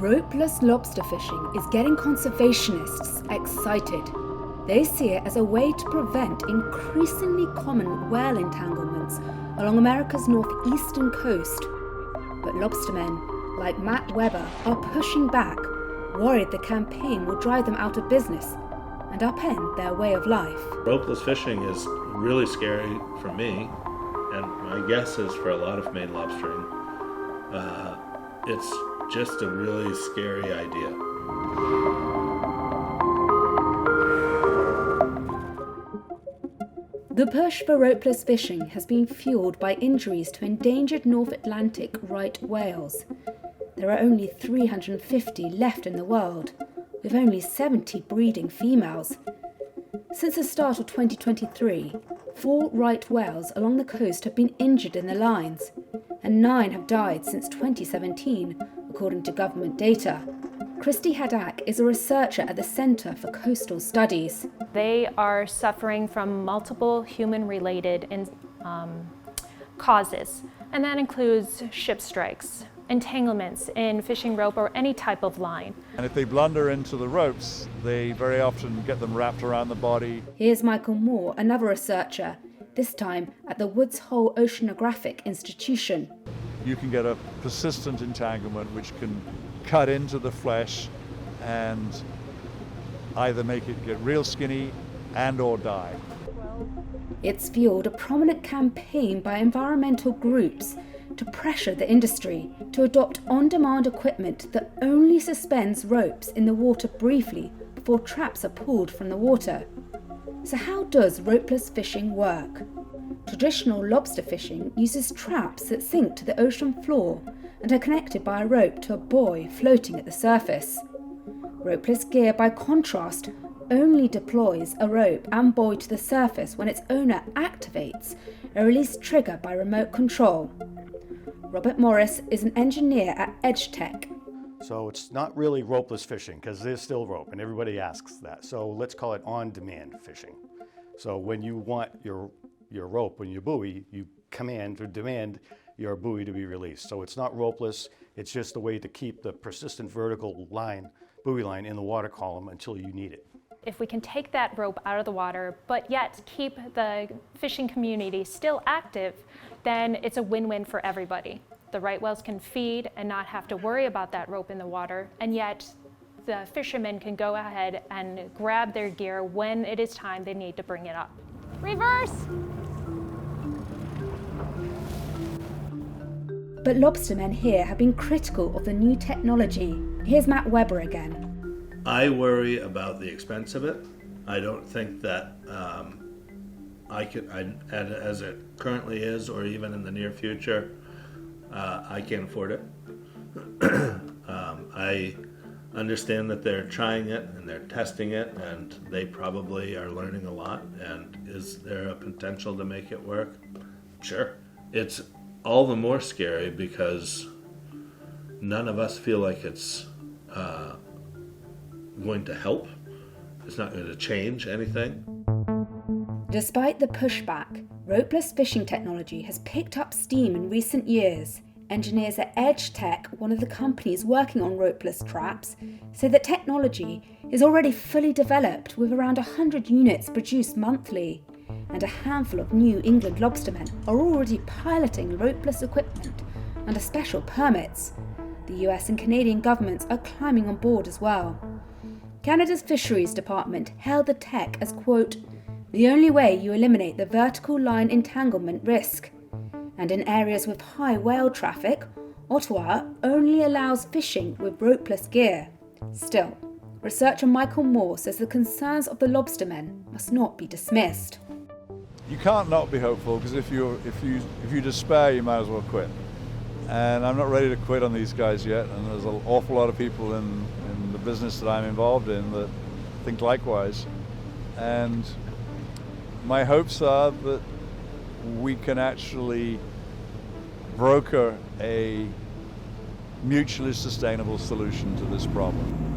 Ropeless lobster fishing is getting conservationists excited. They see it as a way to prevent increasingly common whale entanglements along America's northeastern coast. But lobstermen, like Matt Weber, are pushing back, worried the campaign will drive them out of business and upend their way of life. Ropeless fishing is really scary for me, and my guess is for a lot of Maine lobstering. It's just a really scary idea. The push for ropeless fishing has been fueled by injuries to endangered North Atlantic right whales. There are only 350 left in the world, with only 70 breeding females. Since the start of 2023, 4 right whales along the coast have been injured in the lines, and 9 have died since 2017, according to government data. Christy Haddock is a researcher at the Centre for Coastal Studies. They are suffering from multiple human-related causes, and that includes ship strikes, entanglements in fishing rope or any type of line. And if they blunder into the ropes, they very often get them wrapped around the body. Here's Michael Moore, another researcher, this time at the Woods Hole Oceanographic Institution. You can get a persistent entanglement which can cut into the flesh and either make it get real skinny and or die. It's fueled a prominent campaign by environmental groups to pressure the industry to adopt on-demand equipment that only suspends ropes in the water briefly before traps are pulled from the water. So how does ropeless fishing work? Traditional lobster fishing uses traps that sink to the ocean floor and are connected by a rope to a buoy floating at the surface. Ropeless gear, by contrast, only deploys a rope and buoy to the surface when its owner activates a release trigger by remote control. Robert Morris is an engineer at EdgeTech. So it's not really ropeless fishing because there's still rope, and everybody asks that. So let's call it on-demand fishing. So when you want your rope and your buoy, you command or demand your buoy to be released. So it's not ropeless, it's just a way to keep the persistent vertical line, buoy line, in the water column until you need it. If we can take that rope out of the water, but yet keep the fishing community still active, then it's a win-win for everybody. The right whales can feed and not have to worry about that rope in the water, and yet the fishermen can go ahead and grab their gear when it is time they need to bring it up. Reverse! But lobstermen here have been critical of the new technology. Here's Matt Weber again. I worry about the expense of it. I don't think that as it currently is, or even in the near future, I can't afford it. I understand that they're trying it and they're testing it, and they probably are learning a lot. And is there a potential to make it work? Sure. It's all the more scary because none of us feel like it's going to help. It's not going to change anything. Despite the pushback, ropeless fishing technology has picked up steam in recent years. Engineers at EdgeTech, one of the companies working on ropeless traps, say that technology is already fully developed, with around 100 units produced monthly. And a handful of New England lobstermen are already piloting ropeless equipment under special permits. The US and Canadian governments are climbing on board as well. Canada's Fisheries Department hailed the tech as, quote, the only way you eliminate the vertical line entanglement risk. And in areas with high whale traffic, Ottawa only allows fishing with ropeless gear. Still, researcher Michael Moore says the concerns of the lobstermen must not be dismissed. You can't not be hopeful, because if you despair, you might as well quit. And I'm not ready to quit on these guys yet, and there's an awful lot of people in the business that I'm involved in that think likewise. And my hopes are that we can actually broker a mutually sustainable solution to this problem.